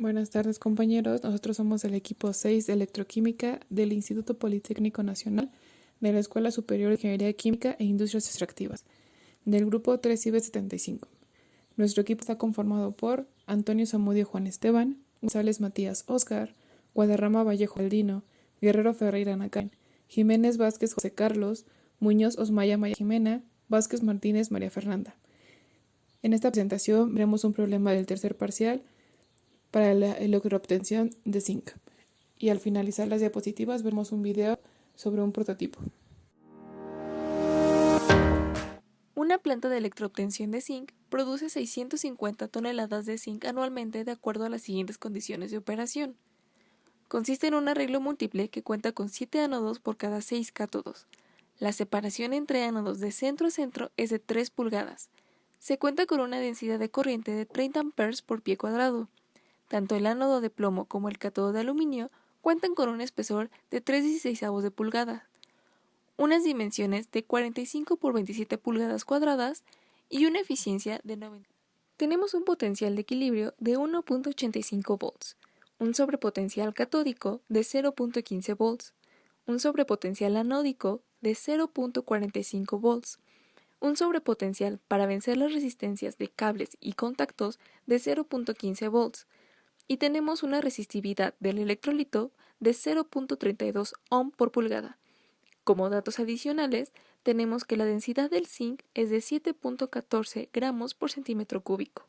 Buenas tardes, compañeros. Nosotros somos el equipo 6 de Electroquímica del Instituto Politécnico Nacional de la Escuela Superior de Ingeniería Química e Industrias Extractivas, del grupo 3IB75. Nuestro equipo está conformado por Antonio Zamudio Juan Esteban, González Matías Óscar, Guadarrama Vallejo Aldino, Guerrero Ferreira Nacán, Jiménez Vázquez José Carlos, Muñoz Osmaya Maya Jimena, Vázquez Martínez María Fernanda. En esta presentación veremos un problema del tercer parcial para la electroobtención de zinc. Y al finalizar las diapositivas vemos un video sobre un prototipo. Una planta de electroobtención de zinc produce 650 toneladas de zinc anualmente de acuerdo a las siguientes condiciones de operación. Consiste en un arreglo múltiple que cuenta con 7 ánodos por cada 6 cátodos. La separación entre ánodos de centro a centro es de 3 pulgadas. Se cuenta con una densidad de corriente de 30 amperes por pie cuadrado. Tanto el ánodo de plomo como el cátodo de aluminio cuentan con un espesor de 3/16 de pulgada, unas dimensiones de 45 por 27 pulgadas cuadradas y una eficiencia de 90. Tenemos un potencial de equilibrio de 1.85 volts, un sobrepotencial catódico de 0.15 volts, un sobrepotencial anódico de 0.45 volts, un sobrepotencial para vencer las resistencias de cables y contactos de 0.15 volts, y tenemos una resistividad del electrolito de 0.32 ohm por pulgada. Como datos adicionales, tenemos que la densidad del zinc es de 7.14 gramos por centímetro cúbico.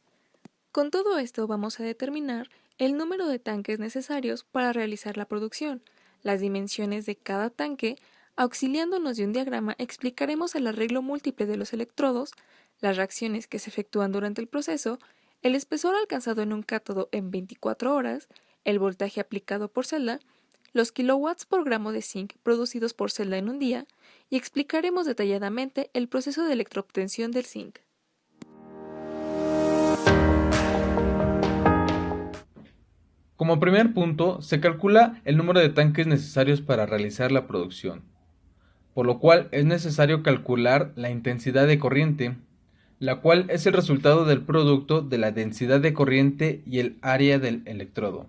Con todo esto vamos a determinar el número de tanques necesarios para realizar la producción, las dimensiones de cada tanque. Auxiliándonos de un diagrama explicaremos el arreglo múltiple de los electrodos, las reacciones que se efectúan durante el proceso, el espesor alcanzado en un cátodo en 24 horas, el voltaje aplicado por celda, los kilowatts por gramo de zinc producidos por celda en un día, y explicaremos detalladamente el proceso de electroobtención del zinc. Como primer punto, se calcula el número de tanques necesarios para realizar la producción, por lo cual es necesario calcular la intensidad de corriente, la cual es el resultado del producto de la densidad de corriente y el área del electrodo.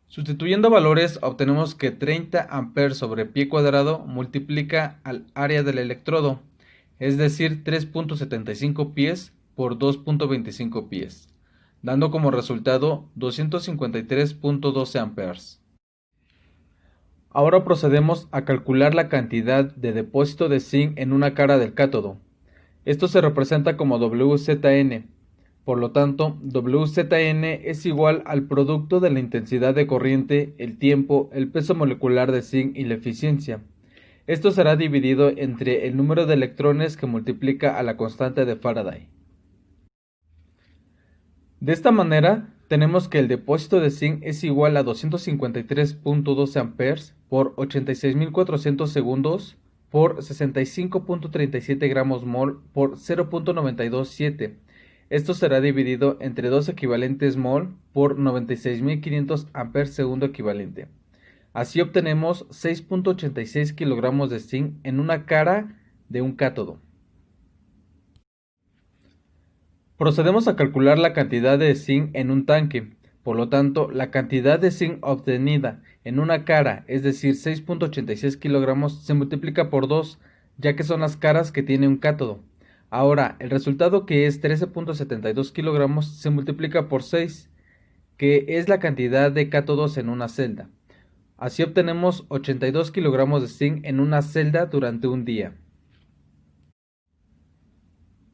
Sustituyendo valores obtenemos que 30 amperes sobre pie cuadrado multiplica al área del electrodo, es decir 3.75 pies por 2.25 pies, dando como resultado 253.12 amperes. Ahora procedemos a calcular la cantidad de depósito de zinc en una cara del cátodo. Esto se representa como WZN. Por lo tanto, WZN es igual al producto de la intensidad de corriente, el tiempo, el peso molecular de zinc y la eficiencia. Esto será dividido entre el número de electrones que multiplica a la constante de Faraday. De esta manera, tenemos que el depósito de zinc es igual a 253.12 amperes por 86.400 segundos por 65.37 gramos mol por 0.927. Esto será dividido entre dos equivalentes mol por 96.500 amperes segundo equivalente. Así obtenemos 6.86 kilogramos de zinc en una cara de un cátodo. Procedemos a calcular la cantidad de zinc en un tanque. Por lo tanto, la cantidad de zinc obtenida en una cara, es decir 6.86 kilogramos, se multiplica por 2, ya que son las caras que tiene un cátodo. Ahora, el resultado, que es 13.72 kilogramos, se multiplica por 6, que es la cantidad de cátodos en una celda. Así obtenemos 82 kilogramos de zinc en una celda durante un día.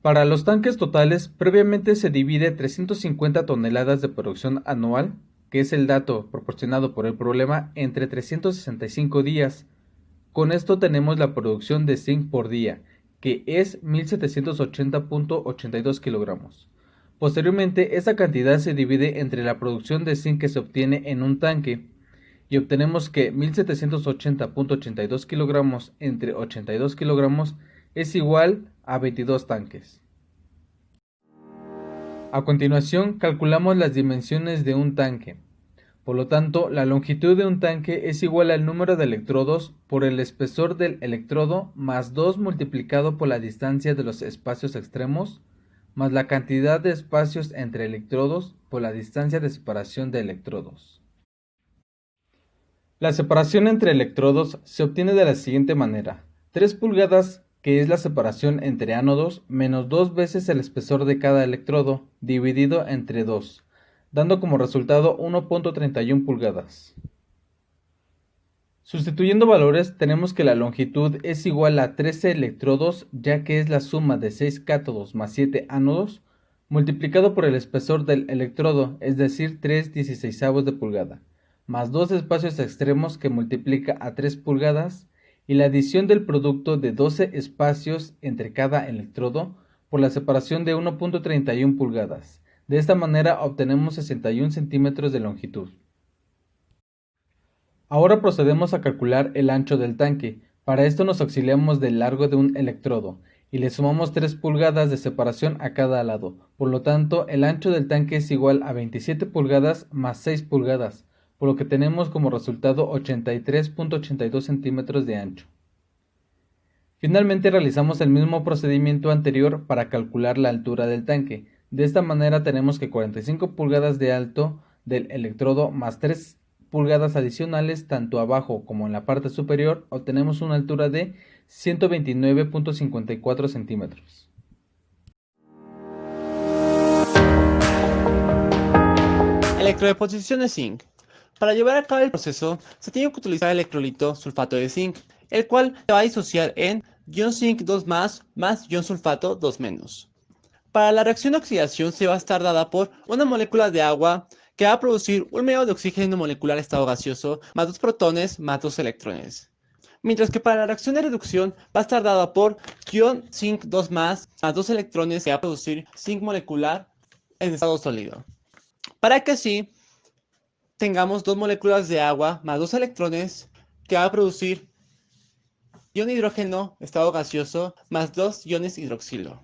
Para los tanques totales, previamente se divide 350 toneladas de producción anual, que es el dato proporcionado por el problema, entre 365 días. Con esto tenemos la producción de zinc por día, que es 1780.82 kilogramos. Posteriormente, esta cantidad se divide entre la producción de zinc que se obtiene en un tanque, y obtenemos que 1780.82 kilogramos entre 82 kilogramos es igual a 22 tanques. A continuación, calculamos las dimensiones de un tanque. Por lo tanto, la longitud de un tanque es igual al número de electrodos por el espesor del electrodo más 2 multiplicado por la distancia de los espacios extremos más la cantidad de espacios entre electrodos por la distancia de separación de electrodos. La separación entre electrodos se obtiene de la siguiente manera: 3 pulgadas, que es la separación entre ánodos, menos 2 veces el espesor de cada electrodo, dividido entre 2, dando como resultado 1.31 pulgadas. Sustituyendo valores, tenemos que la longitud es igual a 13 electrodos, ya que es la suma de 6 cátodos más 7 ánodos, multiplicado por el espesor del electrodo, es decir, 3/16 de pulgada, más 2 espacios extremos que multiplica a 3 pulgadas, y la adición del producto de 12 espacios entre cada electrodo por la separación de 1.31 pulgadas. De esta manera obtenemos 61 centímetros de longitud. Ahora procedemos a calcular el ancho del tanque. Para esto nos auxiliamos del largo de un electrodo y le sumamos 3 pulgadas de separación a cada lado. Por lo tanto, el ancho del tanque es igual a 27 pulgadas más 6 pulgadas, por lo que tenemos como resultado 83.82 centímetros de ancho. Finalmente realizamos el mismo procedimiento anterior para calcular la altura del tanque. De esta manera tenemos que 45 pulgadas de alto del electrodo más 3 pulgadas adicionales tanto abajo como en la parte superior, obtenemos una altura de 129.54 centímetros. Electrodeposición de zinc. Para llevar a cabo el proceso se tiene que utilizar el electrolito sulfato de zinc, el cual se va a disociar en ion zinc 2 más ion sulfato 2 menos. Para la reacción de oxidación se va a estar dada por una molécula de agua que va a producir un medio de oxígeno molecular estado gaseoso más 2 protones más 2 electrones. Mientras que para la reacción de reducción va a estar dada por ion zinc 2 más 2 electrones que va a producir zinc molecular en estado sólido. Para que así tengamos 2 moléculas de agua más 2 electrones que va a producir ion hidrógeno estado gaseoso más 2 iones hidroxilo.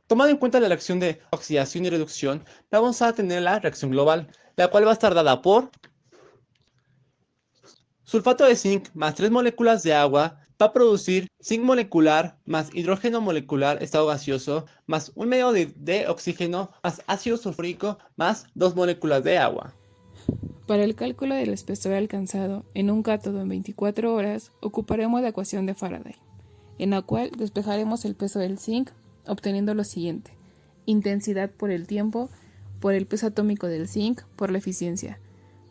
Tomando en cuenta la reacción de oxidación y reducción, vamos a tener la reacción global, la cual va a estar dada por sulfato de zinc más 3 moléculas de agua va a producir zinc molecular más hidrógeno molecular estado gaseoso más un medio de oxígeno más ácido sulfúrico más 2 moléculas de agua. Para el cálculo del espesor alcanzado en un cátodo en 24 horas, ocuparemos la ecuación de Faraday, en la cual despejaremos el peso del zinc, obteniendo lo siguiente: intensidad por el tiempo, por el peso atómico del zinc, por la eficiencia,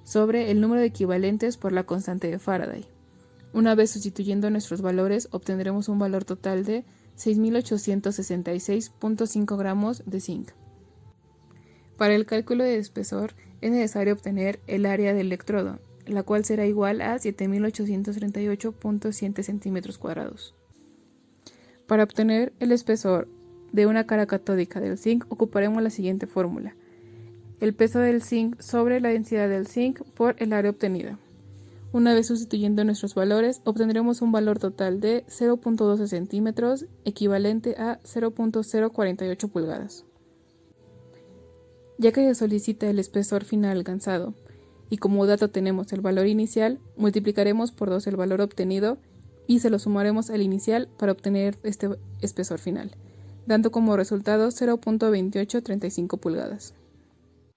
sobre el número de equivalentes por la constante de Faraday. Una vez sustituyendo nuestros valores, obtendremos un valor total de 6.866.5 gramos de zinc. Para el cálculo de espesor es necesario obtener el área del electrodo, la cual será igual a 7.838.7 centímetros cuadrados. Para obtener el espesor de una cara catódica del zinc ocuparemos la siguiente fórmula: el peso del zinc sobre la densidad del zinc por el área obtenida. Una vez sustituyendo nuestros valores, obtendremos un valor total de 0.12 centímetros, equivalente a 0.048 pulgadas. Ya que se solicita el espesor final alcanzado, y como dato tenemos el valor inicial, multiplicaremos por 2 el valor obtenido y se lo sumaremos al inicial para obtener este espesor final, dando como resultado 0.2835 pulgadas.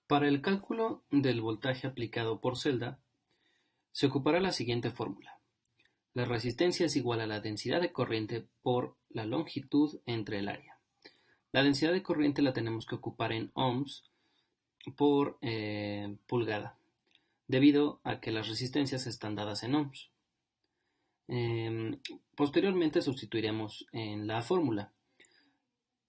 Para el cálculo del voltaje aplicado por celda, se ocupará la siguiente fórmula. La resistencia es igual a la densidad de corriente por la longitud entre el área. La densidad de corriente la tenemos que ocupar en ohms por pulgada, debido a que las resistencias están dadas en ohms. Posteriormente sustituiremos en la fórmula.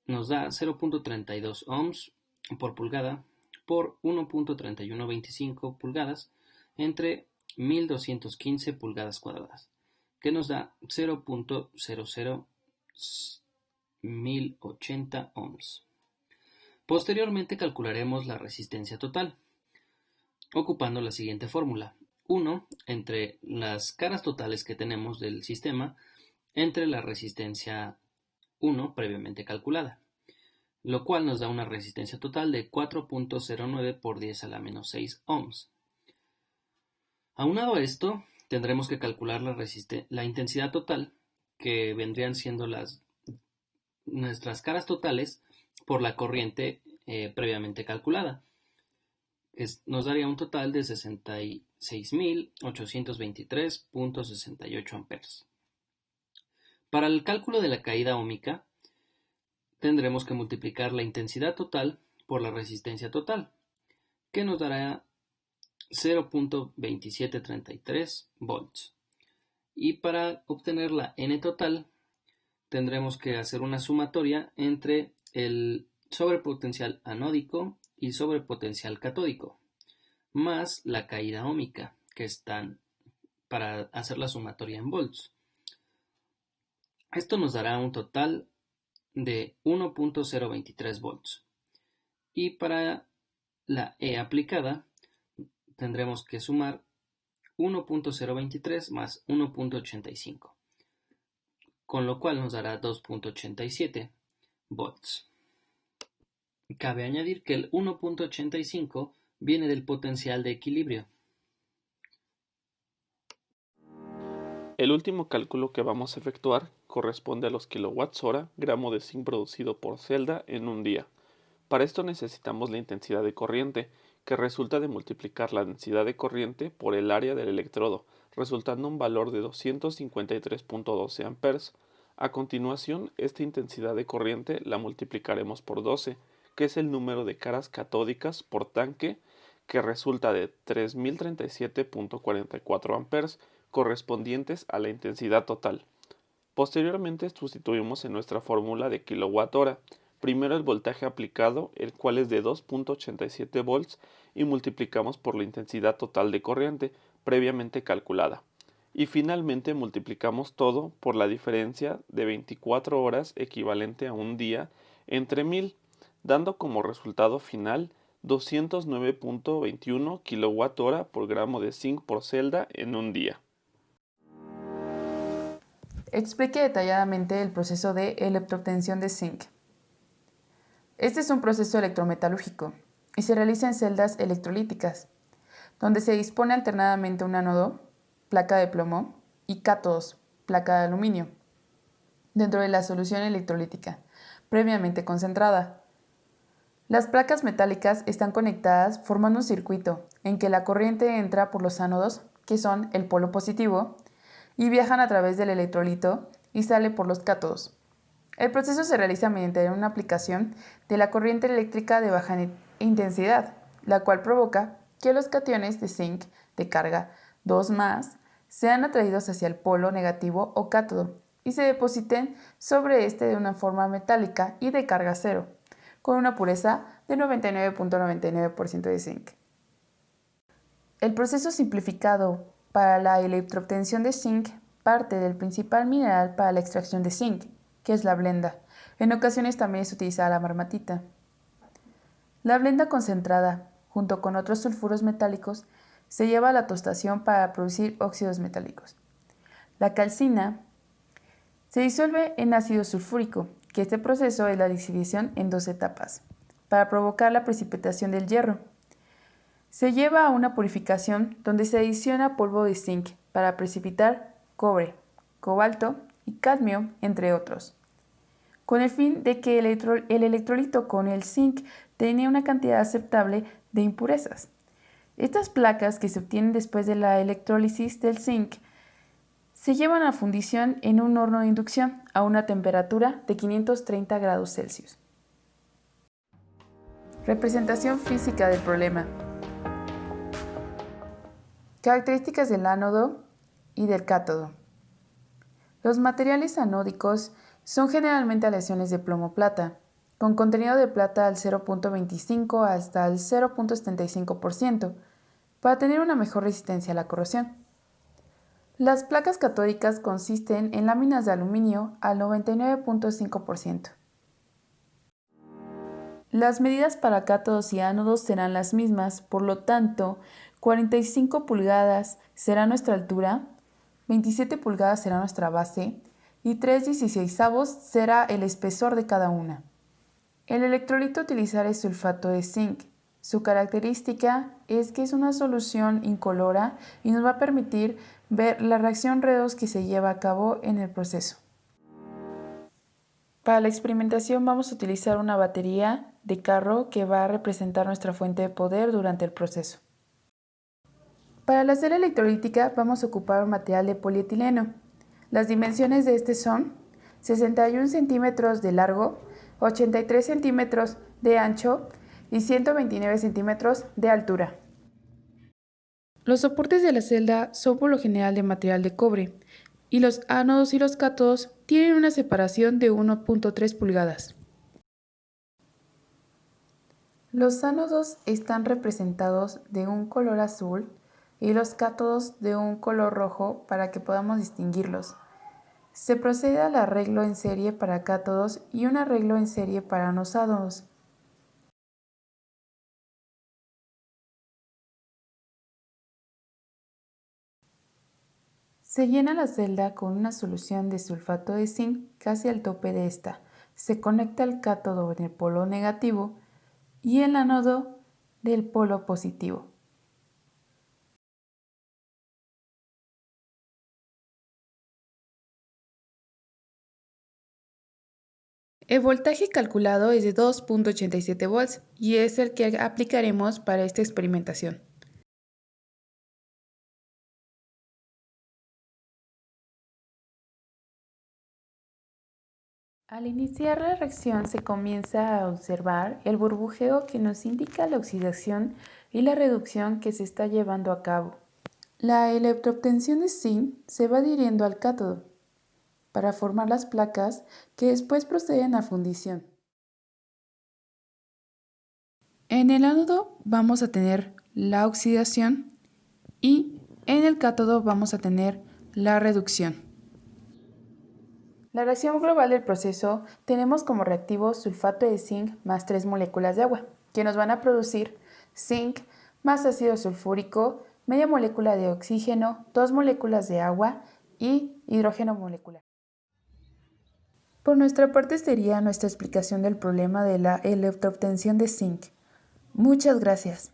Nos da 0.32 ohms por pulgada por 1.3125 pulgadas entre 1215 pulgadas cuadradas, que nos da 0.00180 ohms. Posteriormente calcularemos la resistencia total, ocupando la siguiente fórmula: 1 entre las caras totales que tenemos del sistema entre la resistencia 1 previamente calculada, lo cual nos da una resistencia total de 4.09 por 10 a la menos 6 ohms. Aunado a esto, tendremos que calcular la intensidad total, que vendrían siendo las nuestras caras totales por la corriente previamente calculada, que nos daría un total de 66.823.68 amperes. Para el cálculo de la caída óhmica, tendremos que multiplicar la intensidad total por la resistencia total, que nos dará 0.2733 volts. Y para obtener la N total, tendremos que hacer una sumatoria entre el sobrepotencial anódico y sobrepotencial catódico, más la caída óhmica, que están para hacer la sumatoria en volts. Esto nos dará un total de 1.023 volts. Y para la E aplicada, tendremos que sumar 1.023 más 1.85, con lo cual nos dará 2.87 volts. Cabe añadir que el 1.85 viene del potencial de equilibrio. El último cálculo que vamos a efectuar corresponde a los kWh gramo de zinc producido por celda en un día. Para esto necesitamos la intensidad de corriente, que resulta de multiplicar la densidad de corriente por el área del electrodo, resultando un valor de 253.12 amperes. A continuación, esta intensidad de corriente la multiplicaremos por 12, que es el número de caras catódicas por tanque, que resulta de 3037.44 amperes, correspondientes a la intensidad total. Posteriormente sustituimos en nuestra fórmula de kWh, primero el voltaje aplicado, el cual es de 2.87 volts, y multiplicamos por la intensidad total de corriente, previamente calculada. Y finalmente multiplicamos todo por la diferencia de 24 horas equivalente a un día entre 1000, dando como resultado final 209.21 kWh por gramo de zinc por celda en un día. Explique detalladamente el proceso de electroobtención de zinc. Este es un proceso electrometalúrgico y se realiza en celdas electrolíticas, donde se dispone alternadamente un ánodo, placa de plomo, y cátodos, placa de aluminio, dentro de la solución electrolítica, previamente concentrada. Las placas metálicas están conectadas formando un circuito en que la corriente entra por los ánodos, que son el polo positivo, y viajan a través del electrolito y sale por los cátodos. El proceso se realiza mediante una aplicación de la corriente eléctrica de baja intensidad, la cual provoca que los cationes de zinc de carga 2+, sean atraídos hacia el polo negativo o cátodo y se depositen sobre este de una forma metálica y de carga cero, con una pureza de 99.99% de zinc. El proceso simplificado para la electroobtención de zinc parte del principal mineral para la extracción de zinc, que es la blenda. En ocasiones también es utilizada la marmatita. La blenda concentrada, junto con otros sulfuros metálicos, se lleva a la tostación para producir óxidos metálicos. La calcina se disuelve en ácido sulfúrico, que este proceso es la lixiviación en 2 etapas, para provocar la precipitación del hierro. Se lleva a una purificación donde se adiciona polvo de zinc para precipitar cobre, cobalto y cadmio, entre otros, con el fin de que el electrolito con el zinc tenga una cantidad aceptable de impurezas. Estas placas que se obtienen después de la electrólisis del zinc se llevan a fundición en un horno de inducción a una temperatura de 530 grados Celsius. Representación física del problema. Características del ánodo y del cátodo. Los materiales anódicos son generalmente aleaciones de plomo-plata, con contenido de plata al 0.25 hasta el 0.75%, para tener una mejor resistencia a la corrosión. Las placas catódicas consisten en láminas de aluminio al 99.5%. Las medidas para cátodos y ánodos serán las mismas, por lo tanto, 45 pulgadas será nuestra altura, 27 pulgadas será nuestra base y 3/16 será el espesor de cada una. El electrolito a utilizar es sulfato de zinc. Su característica es que es una solución incolora y nos va a permitir ver la reacción redox que se lleva a cabo en el proceso. Para la experimentación vamos a utilizar una batería de carro que va a representar nuestra fuente de poder durante el proceso. Para la cera electrolítica vamos a ocupar un material de polietileno. Las dimensiones de este son 61 centímetros de largo, 83 centímetros de ancho y 129 centímetros de altura. Los soportes de la celda son por lo general de material de cobre y los ánodos y los cátodos tienen una separación de 1.3 pulgadas. Los ánodos están representados de un color azul y los cátodos de un color rojo para que podamos distinguirlos. Se procede al arreglo en serie para cátodos y un arreglo en serie para los ánodos. Se llena la celda con una solución de sulfato de zinc casi al tope de esta. Se conecta el cátodo en el polo negativo y el ánodo del polo positivo. El voltaje calculado es de 2.87 volts y es el que aplicaremos para esta experimentación. Al iniciar la reacción se comienza a observar el burbujeo que nos indica la oxidación y la reducción que se está llevando a cabo. La electroobtención de zinc se va adhiriendo al cátodo para formar las placas que después proceden a fundición. En el ánodo vamos a tener la oxidación y en el cátodo vamos a tener la reducción. La reacción global del proceso tenemos como reactivo sulfato de zinc más 3 moléculas de agua, que nos van a producir zinc más ácido sulfúrico, media molécula de oxígeno, 2 moléculas de agua y hidrógeno molecular. Por nuestra parte sería nuestra explicación del problema de la electroobtención de zinc. Muchas gracias.